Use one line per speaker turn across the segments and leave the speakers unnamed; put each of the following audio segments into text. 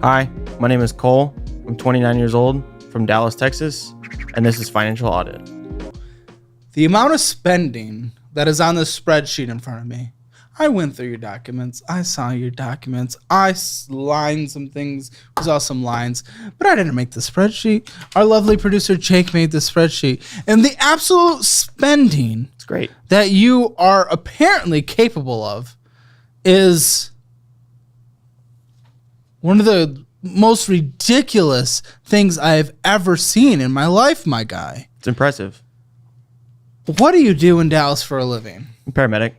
Hi, my name is Cole. I'm 29 years old from Dallas, Texas, and this is Financial Audit.
The amount of spending that is on this spreadsheet in front of me. I went through your documents. I saw your documents. I lined some things, saw some lines, but I didn't make the spreadsheet. Our lovely producer Jake made the spreadsheet. And the absolute spending
It's great.
that you are apparently capable of is one of the most ridiculous things I've ever seen in my life, my guy.
It's impressive.
What do you do in Dallas for a living?
I'm paramedic.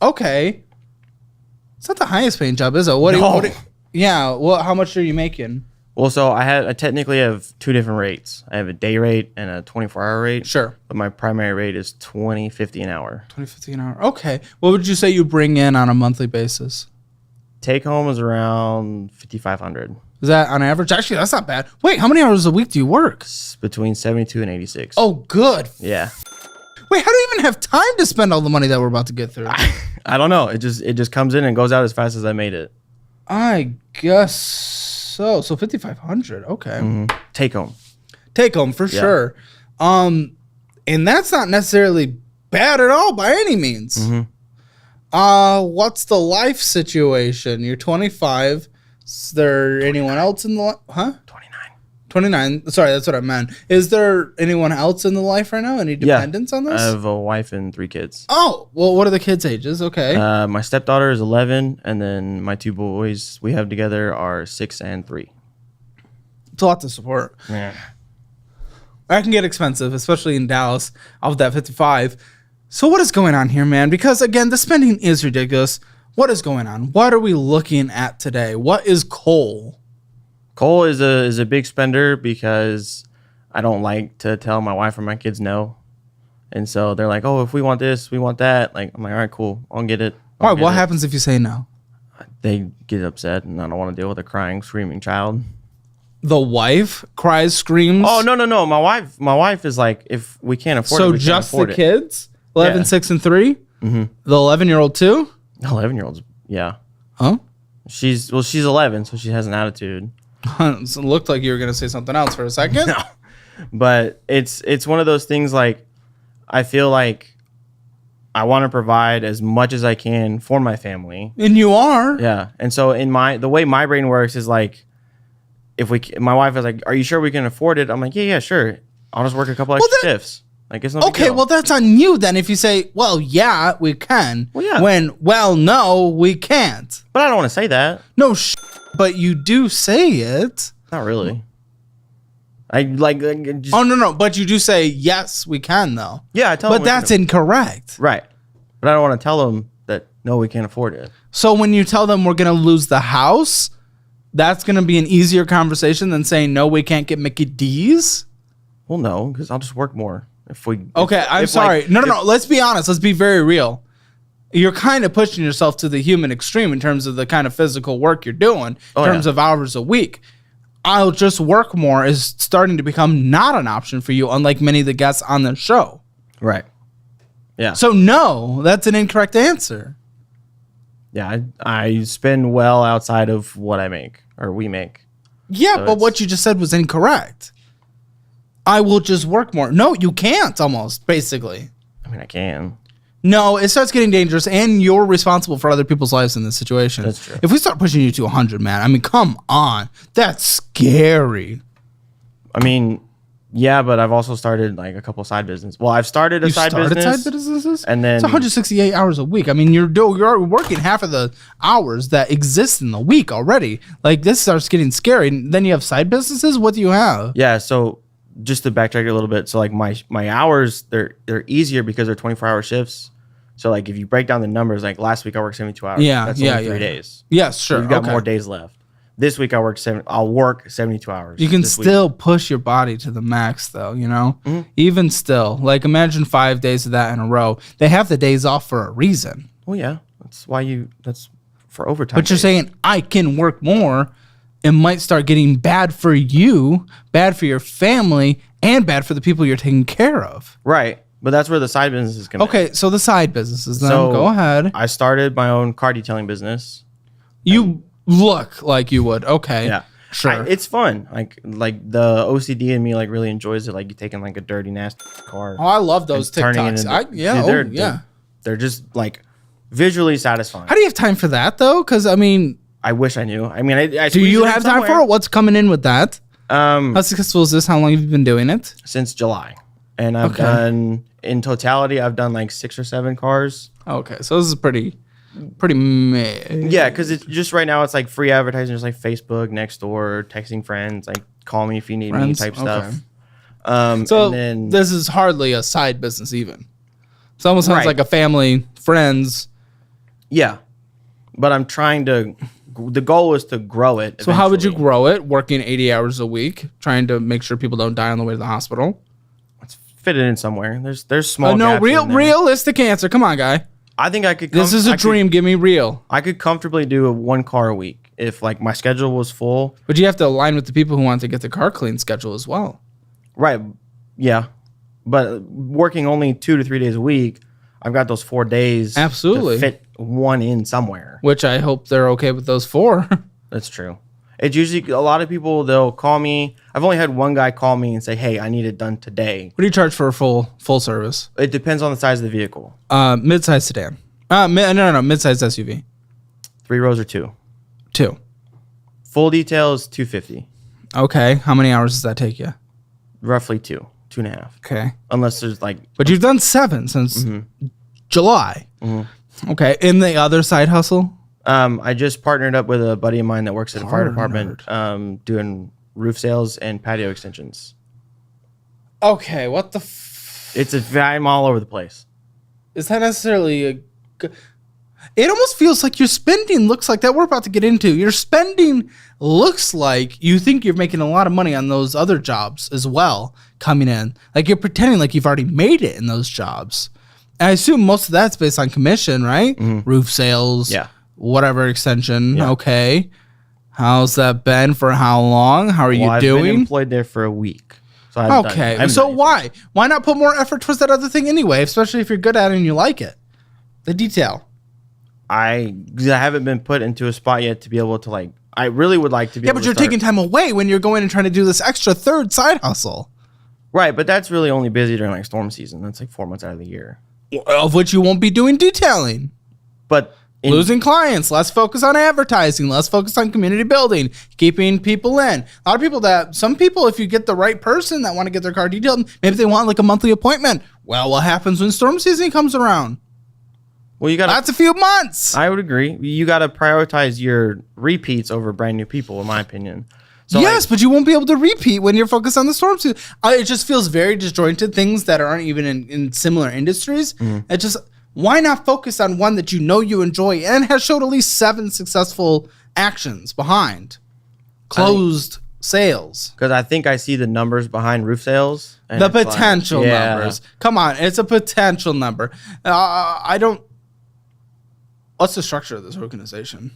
Okay. It's not the highest paying job, is it? Yeah, well, how much are you making?
Well, so I technically have two different rates. I have a day rate and a 24-hour rate.
Sure.
But my primary rate is $20.50 an hour.
$20.50 an hour. Okay. What would you say you bring in on a monthly basis?
Take home is around $5,500.
Is that on average? Actually, that's not bad. Wait, how many hours a week do you work?
It's between 72 and 86.
Oh, good.
Yeah.
Wait, how do you even have time to spend all the money that we're about to get through?
I don't know. It just comes in and goes out as fast as I made it.
I guess so. So $5,500. Okay.
Mm-hmm. Take home.
Take home for sure. And that's not necessarily bad at all by any means.
Mm-hmm.
What's the life situation? You're 25. Is there anyone else in the 29. Sorry, that's what I meant. Is there anyone else in the life right now? Any dependents on this?
I have a wife and 3 kids.
Oh, well, what are the kids' ages? Okay.
My stepdaughter is 11, and then my 2 boys we have together are 6 and 3.
It's a lot to support.
Yeah.
That can get expensive, especially in Dallas, off of that 55. So what is going on here, man? Because, again, the spending is ridiculous. What is going on? What are we looking at today? What is Cole?
Cole is a big spender because I don't like to tell my wife or my kids no. And so they're like, oh, if we want this, we want that. Like, I'm like, all right, cool. I'll get it.
Why? What happens if you say no?
They get upset, and I don't want to deal with a crying, screaming child.
The wife cries, screams?
Oh, no. My wife is like, if we can't afford it,
so
we can't
just
afford
the
it.
kids? 11,
Yeah.
6, and 3?
Mm-hmm.
The 11-year-old too?
11-year-olds, yeah.
Huh?
She's 11, so she has an attitude.
It looked like you were going to say something else for a second.
No. But it's one of those things, like, I feel like I want to provide as much as I can for my family.
And you are.
Yeah. And so the way my brain works is like, my wife is like, are you sure we can afford it? I'm like, yeah, sure. I'll just work a couple extra shifts. Like, it's no big deal.
Well, that's on you then if you say, well, yeah, we can.
Well, yeah.
When, well, no, we can't.
But I don't want to say that.
No, but you do say it.
Not really. I like just,
Oh, no. But you do say, yes, we can, though.
yeah, I tell them.
But that's incorrect.
Right. But I don't want to tell them that, no, we can't afford it.
So when you tell them we're going to lose the house, that's going to be an easier conversation than saying, no, we can't get Mickey D's?
Well, no, because I'll just work more.
I'm sorry. No. Let's be honest. Let's be very real. You're kind of pushing yourself to the human extreme in terms of the kind of physical work you're doing, in terms of hours a week. I'll just work more is starting to become not an option for you, unlike many of the guests on the show.
Right. Yeah.
So no, that's an incorrect answer.
Yeah, I spend well outside of what I make or we make.
Yeah,
So
but what you just said was incorrect. I will just work more. No, you can't almost, basically.
I mean, I can.
No, it starts getting dangerous, and you're responsible for other people's lives in this situation.
That's true.
If we start pushing you to 100, man, I mean, come on. That's scary.
I mean, yeah, but I've also started like a couple side businesses. Well, I've started a side business. And then
it's 168 hours a week. I mean, you're working half of the hours that exist in the week already. Like, this starts getting scary. And then you have side businesses? What do you have?
Yeah, so just to backtrack a little bit, so like my hours, they're easier because they're 24-hour shifts. So like if you break down the numbers, like last week I worked 72 hours. That's only 3 days.
Yes, sure.
So we've got more days left. This week I'll work 72 hours.
You can still push your body to the max though, you know? Mm-hmm. Even still. Like imagine 5 days of that in a row. They have the days off for a reason.
Well, yeah. That's for overtime.
But you're saying I can work more. It might start getting bad for you, bad for your family, and bad for the people you're taking care of.
Right. But that's where the side businesses come in.
Okay, so the side businesses then.
So
go ahead.
I started my own car detailing business.
look like you would. Okay.
Yeah.
Sure.
It's fun. Like the OCD in me like really enjoys it. Like you taking like a dirty, nasty car.
Oh, I love those
turning it
TikToks.
into- They're just like visually satisfying.
How do you have time for that though? Because I mean,
I wish I knew. I mean, I
do you have time for it? What's coming in with that? How successful is this? How long have you been doing it?
Since July, and I've done in totality. I've done like 6 or 7 cars.
Okay, so this is pretty.
Yeah, because it's just right now. It's like free advertising, just like Facebook, Nextdoor, texting friends, like call me if you need me type stuff.
So
and then,
this is hardly a side business even. It almost sounds like a family, friends.
Yeah, but I'm trying to. The goal is to grow it.
So how would you grow it? Working 80 hours a week, trying to make sure people don't die on the way to the hospital.
Let's fit it in somewhere. There's small.
No, realistic answer. Come on, guy.
I think I could.
This is a dream. Give me real.
I could comfortably do 1 car a week if like my schedule was full.
But you have to align with the people who want to get the car clean schedule as well.
Right. Yeah. But working only 2 to 3 days a week, I've got those 4 days.
Absolutely.
To fit one in somewhere.
Which I hope they're okay with those 4.
That's true. It's usually a lot of people. They'll call me. I've only had one guy call me and say, "Hey, I need it done today."
What do you charge for a full service?
It depends on the size of the vehicle.
Mid-size sedan. Mid-size SUV.
3 rows or 2.
2.
Full details $250.
Okay. How many hours does that take you?
Roughly 2.5.
Okay.
Unless there's like.
But you've done 7 since July. Okay. In the other side hustle?
I just partnered up with a buddy of mine that works at a fire department, doing roof sales and patio extensions.
Okay, what the?
I'm all over the place.
Is that necessarily it almost feels like your spending looks like that. We're about to get into your spending looks like you think you're making a lot of money on those other jobs as well coming in. Like you're pretending like you've already made it in those jobs. And I assume most of that's based on commission, right? Roof sales. Yeah. Whatever extension. Yeah. Okay. How's that been for how long? How are you doing?
I've been employed there for a week. So
why not put more effort towards that other thing anyway, especially if you're good at it and you like it? The detail.
I haven't been put into a spot yet to be able to like, I really would like to be able to.
Yeah, but you're taking time away when you're going and trying to do this extra third side hustle.
Right, but that's really only busy during like storm season. That's like 4 months out of the year.
Of which you won't be doing detailing.
But
losing clients, less focus on advertising, less focus on community building, keeping people in. A lot of people some people, if you get the right person that want to get their car detailed, maybe they want like a monthly appointment. Well, what happens when storm season comes around?
Well, that's
a few months.
I would agree. You got to prioritize your repeats over brand new people, in my opinion.
So yes, but you won't be able to repeat when you're focused on the storm season. It just feels very disjointed. Things that aren't even in similar industries. It just. Why not focus on one that you know you enjoy and has showed at least 7 successful actions behind closed sales?
Because I think I see the numbers behind roof sales.
The potential numbers. Come on, it's a potential number. What's the structure of this organization?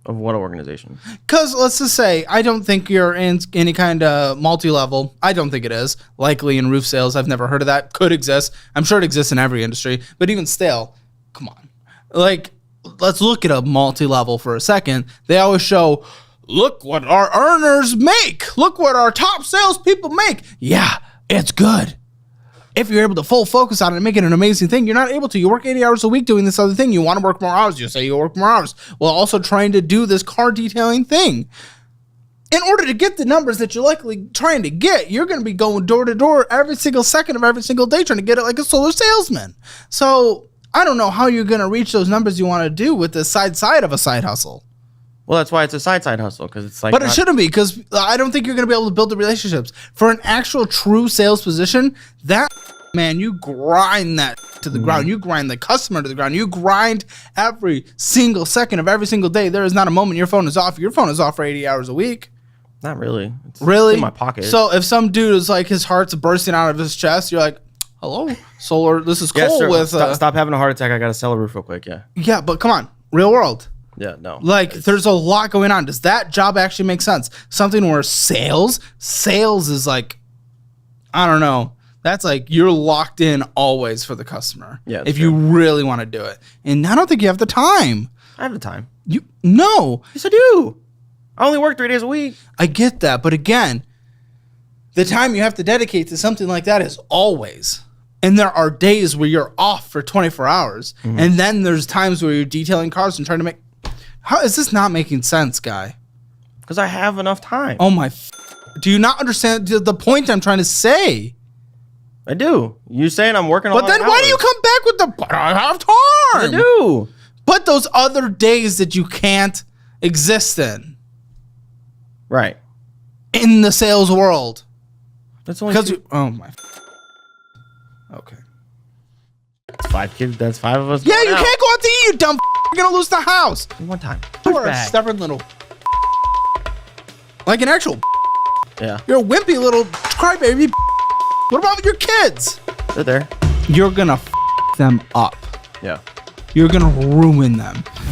Of what organization?
Because let's just say, I don't think you're in any kind of multi-level. I don't think it is. Likely in roof sales. I've never heard of that. Could exist. I'm sure it exists in every industry. But even still, come on. Like, let's look at a multi-level for a second. They always show, look what our earners make. Look what our top salespeople make. Yeah, it's good. If you're able to full focus on it and make it an amazing thing, you're not able to. You work 80 hours a week doing this other thing. You want to work more hours. You say you work more hours while also trying to do this car detailing thing. In order to get the numbers that you're likely trying to get, you're going to be going door to door every single second of every single day trying to get it like a solar salesman. So I don't know how you're going to reach those numbers you want to do with the side of a side hustle.
Well, that's why it's a side hustle, because it's like.
But it shouldn't be, because I don't think you're going to be able to build the relationships for an actual true sales position. That man, you grind that to the ground. You grind the customer to the ground. You grind every single second of every single day. There is not a moment your phone is off. Your phone is off for 80 hours a week.
Not really. It's in my pocket.
So if some dude is like his heart's bursting out of his chest, you're like, hello, solar. This is Cole with.
Stop having a heart attack. I got to sell a roof real quick. Yeah.
Yeah, but come on, real world.
Yeah, no.
Like, there's a lot going on. Does that job actually make sense? Something where sales is like, I don't know. That's like you're locked in always for the customer.
Yeah.
If you really want to do it. And I don't think you have the time.
I have the time.
No.
Yes, I do. I only work 3 days a week.
I get that, but again, the time you have to dedicate to something like that is always. And there are days where you're off for 24 hours. Mm-hmm. And then there's times where you're detailing cars and trying to make... How is this not making sense, guy?
Because I have enough time.
Oh, my... Do you not understand the point I'm trying to say?
I do. You saying I'm working a lot of hours.
But then why do you come back with the... But I have time.
I do.
But those other days that you can't exist in.
Right.
In the sales world.
That's only
because oh my. Okay.
That's 5 kids. That's 5 of us.
Yeah, you can't go out to eat, you dumb. You're gonna lose the house.
One time.
You're a stubborn little. Like an actual.
Yeah.
You're a wimpy little crybaby. What about your kids?
They're there.
You're gonna them up.
Yeah.
You're gonna ruin them.